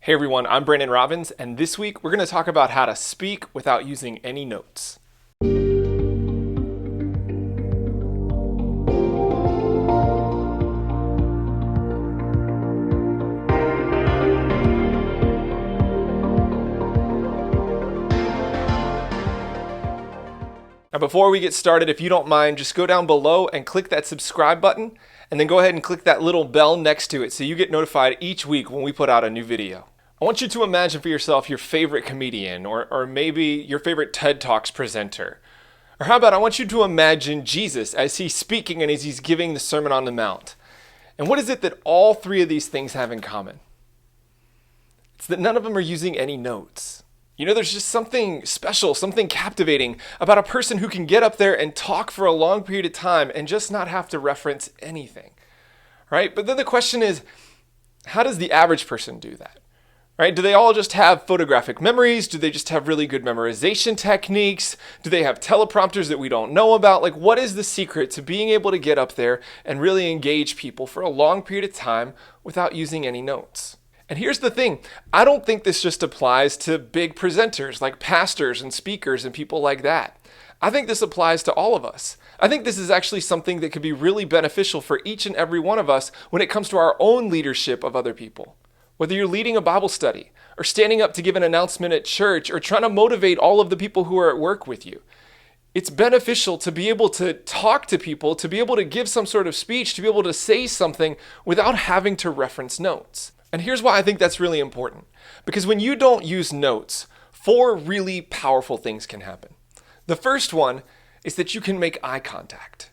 Hey everyone, I'm Brandon Robbins, and this week we're going to talk about how to speak without using any notes. Now, before we get started, if you don't mind, just go down below and click that subscribe button, and then go ahead and click that little bell next to it so you get notified each week when we put out a new video. I want you to imagine for yourself your favorite comedian, or maybe your favorite TED Talks presenter. Or how about I want you to imagine Jesus as he's speaking and as he's giving the Sermon on the Mount. And what is it that all three of these things have in common? It's that none of them are using any notes. You know, there's just something special, something captivating about a person who can get up there and talk for a long period of time and just not have to reference anything, right? But then the question is, how does the average person do that? Right? Do they all just have photographic memories? Do they just have really good memorization techniques? Do they have teleprompters that we don't know about? Like, what is the secret to being able to get up there and really engage people for a long period of time without using any notes? And here's the thing, I don't think this just applies to big presenters like pastors and speakers and people like that. I think this applies to all of us. I think this is actually something that could be really beneficial for each and every one of us when it comes to our own leadership of other people. Whether you're leading a Bible study, or standing up to give an announcement at church, or trying to motivate all of the people who are at work with you, it's beneficial to be able to talk to people, to be able to give some sort of speech, to be able to say something without having to reference notes. And here's why I think that's really important. Because when you don't use notes, four really powerful things can happen. The first one is that you can make eye contact.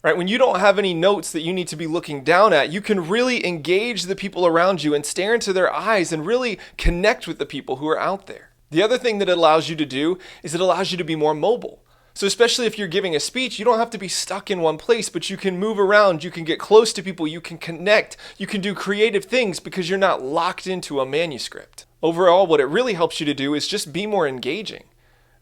Right? When you don't have any notes that you need to be looking down at, you can really engage the people around you and stare into their eyes and really connect with the people who are out there. The other thing that it allows you to do is it allows you to be more mobile. So especially if you're giving a speech, you don't have to be stuck in one place, but you can move around, you can get close to people, you can connect, you can do creative things because you're not locked into a manuscript. Overall, what it really helps you to do is just be more engaging.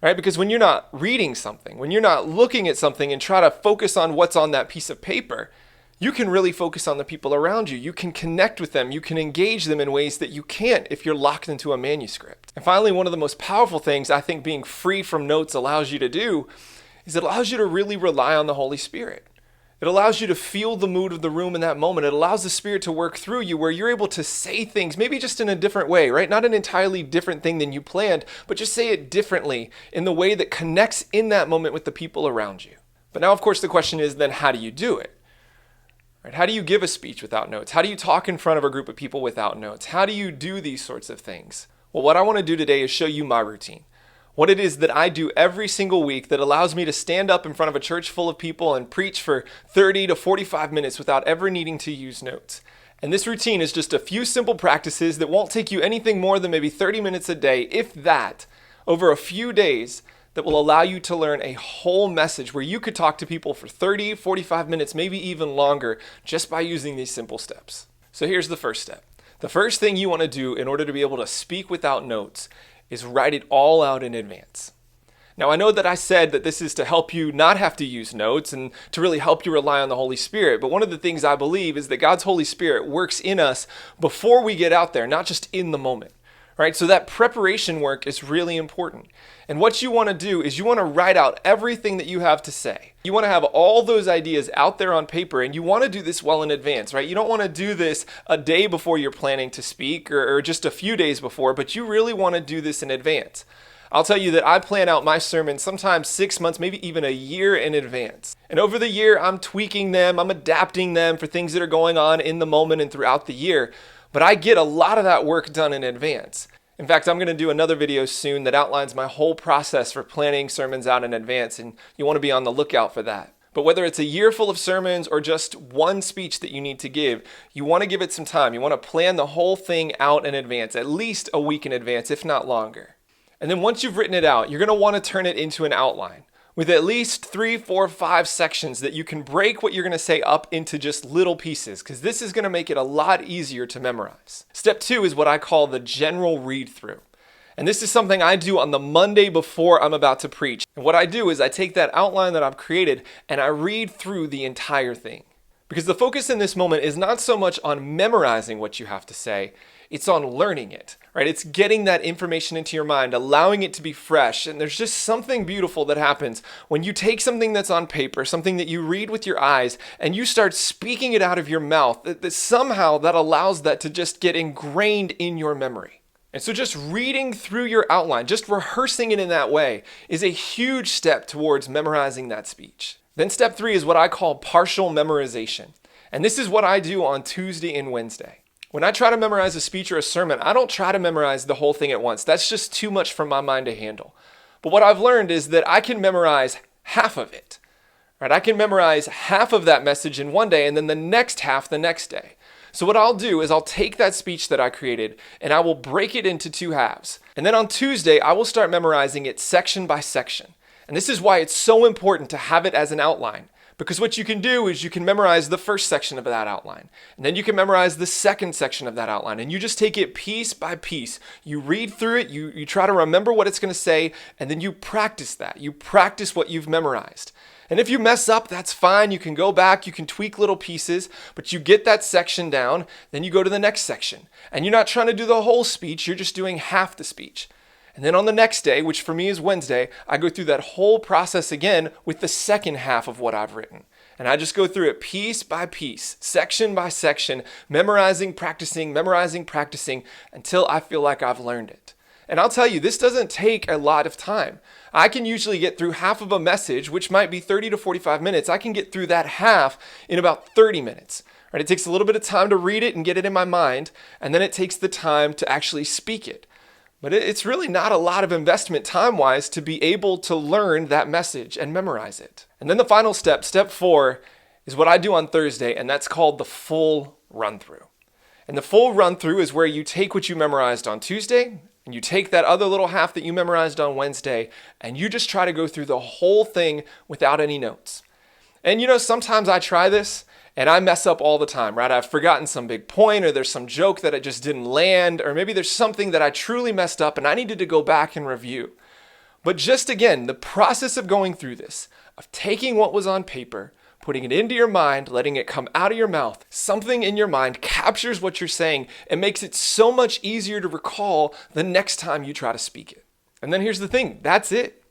Right? Because when you're not reading something, when you're not looking at something and try to focus on what's on that piece of paper, you can really focus on the people around you. You can connect with them. You can engage them in ways that you can't if you're locked into a manuscript. And finally, one of the most powerful things I think being free from notes allows you to do is it allows you to really rely on the Holy Spirit. It allows you to feel the mood of the room in that moment. It allows the Spirit to work through you where you're able to say things, maybe just in a different way, right? Not an entirely different thing than you planned, but just say it differently in the way that connects in that moment with the people around you. But now, of course, the question is then how do you do it? Right? How do you give a speech without notes? How do you talk in front of a group of people without notes? How do you do these sorts of things? Well, what I want to do today is show you my routine. What it is that I do every single week that allows me to stand up in front of a church full of people and preach for 30 to 45 minutes without ever needing to use notes. And this routine is just a few simple practices that won't take you anything more than maybe 30 minutes a day, if that, over a few days, that will allow you to learn a whole message where you could talk to people for 30, 45 minutes, maybe even longer, just by using these simple steps. So here's the first step. The first thing you want to do in order to be able to speak without notes is write it all out in advance. Now, I know that I said that this is to help you not have to use notes and to really help you rely on the Holy Spirit, but one of the things I believe is that God's Holy Spirit works in us before we get out there, not just in the moment, right? So that preparation work is really important. And what you want to do is you want to write out everything that you have to say. You want to have all those ideas out there on paper, and you want to do this well in advance, right? You don't want to do this a day before you're planning to speak or just a few days before, but you really want to do this in advance. I'll tell you that I plan out my sermons sometimes 6 months, maybe even a year in advance. And over the year, I'm tweaking them, I'm adapting them for things that are going on in the moment and throughout the year. But I get a lot of that work done in advance. In fact, I'm going to do another video soon that outlines my whole process for planning sermons out in advance, and you want to be on the lookout for that. But whether it's a year full of sermons or just one speech that you need to give, you want to give it some time. You want to plan the whole thing out in advance, at least a week in advance, if not longer. And then once you've written it out, you're going to want to turn it into an outline with at least 3, 4, 5 sections that you can break what you're going to say up into just little pieces, because this is going to make it a lot easier to memorize. Step 2 is what I call the general read through. And this is something I do on the Monday before I'm about to preach. And what I do is I take that outline that I've created and I read through the entire thing. Because the focus in this moment is not so much on memorizing what you have to say, It's on learning it, right? It's getting that information into your mind, allowing it to be fresh. And there's just something beautiful that happens when you take something that's on paper, something that you read with your eyes, and you start speaking it out of your mouth, that somehow that allows that to just get ingrained in your memory. And so just reading through your outline, just rehearsing it in that way is a huge step towards memorizing that speech. Then step 3 is what I call partial memorization. And this is what I do on Tuesday and Wednesday. When I try to memorize a speech or a sermon, I don't try to memorize the whole thing at once. That's just too much for my mind to handle. But what I've learned is that I can memorize half of it. Right? I can memorize half of that message in one day and then the next half the next day. So what I'll do is I'll take that speech that I created and I will break it into 2 halves. And then on Tuesday, I will start memorizing it section by section. And this is why it's so important to have it as an outline. Because what you can do is you can memorize the first section of that outline. And then you can memorize the second section of that outline. And you just take it piece by piece. You read through it, you try to remember what it's going to say, and then you practice that. You practice what you've memorized. And if you mess up, that's fine. You can go back, you can tweak little pieces, but you get that section down, then you go to the next section. And you're not trying to do the whole speech, you're just doing half the speech. And then on the next day, which for me is Wednesday, I go through that whole process again with the second half of what I've written. And I just go through it piece by piece, section by section, memorizing, practicing, until I feel like I've learned it. And I'll tell you, this doesn't take a lot of time. I can usually get through half of a message, which might be 30 to 45 minutes. I can get through that half in about 30 minutes. Right? It takes a little bit of time to read it and get it in my mind, and then it takes the time to actually speak it. But it's really not a lot of investment time-wise to be able to learn that message and memorize it. And then the final step, step 4, is what I do on Thursday, and that's called the full run-through. And the full run-through is where you take what you memorized on Tuesday, and you take that other little half that you memorized on Wednesday, and you just try to go through the whole thing without any notes. And sometimes I try this, and I mess up all the time, right? I've forgotten some big point, or there's some joke that I just didn't land, or maybe there's something that I truly messed up and I needed to go back and review. But just again, the process of going through this, of taking what was on paper, putting it into your mind, letting it come out of your mouth, something in your mind captures what you're saying and makes it so much easier to recall the next time you try to speak it. And then here's the thing, that's it.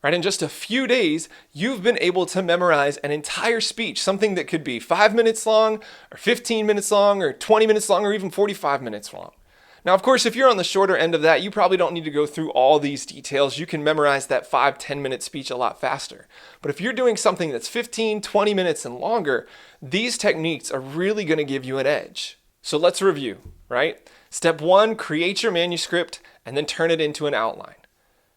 Right? In just a few days, you've been able to memorize an entire speech, something that could be 5 minutes long, or 15 minutes long, or 20 minutes long, or even 45 minutes long. Now, of course, if you're on the shorter end of that, you probably don't need to go through all these details. You can memorize that 5-10 minute speech a lot faster. But if you're doing something that's 15, 20 minutes and longer, these techniques are really going to give you an edge. So let's review, right? Step 1, create your manuscript and then turn it into an outline.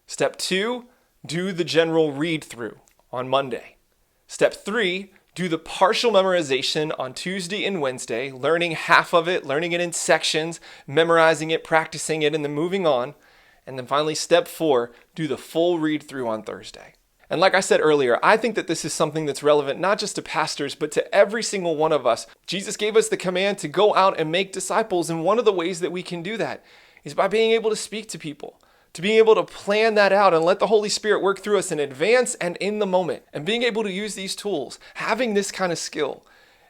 Step 2, do the general read through on Monday. Step 3, do the partial memorization on Tuesday and Wednesday, learning half of it, learning it in sections, memorizing it, practicing it, and then moving on. And then finally, step 4, do the full read through on Thursday. And like I said earlier, I think that this is something that's relevant not just to pastors, but to every single one of us. Jesus gave us the command to go out and make disciples, and one of the ways that we can do that is by being able to speak to people, to being able to plan that out and let the Holy Spirit work through us in advance and in the moment. And being able to use these tools, having this kind of skill,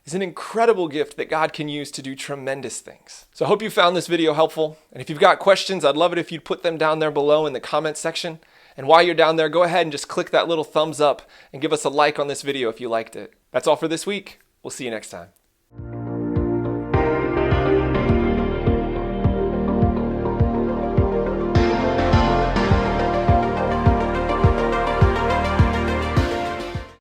is an incredible gift that God can use to do tremendous things. So I hope you found this video helpful. And if you've got questions, I'd love it if you'd put them down there below in the comment section. And while you're down there, go ahead and just click that little thumbs up and give us a like on this video if you liked it. That's all for this week. We'll see you next time.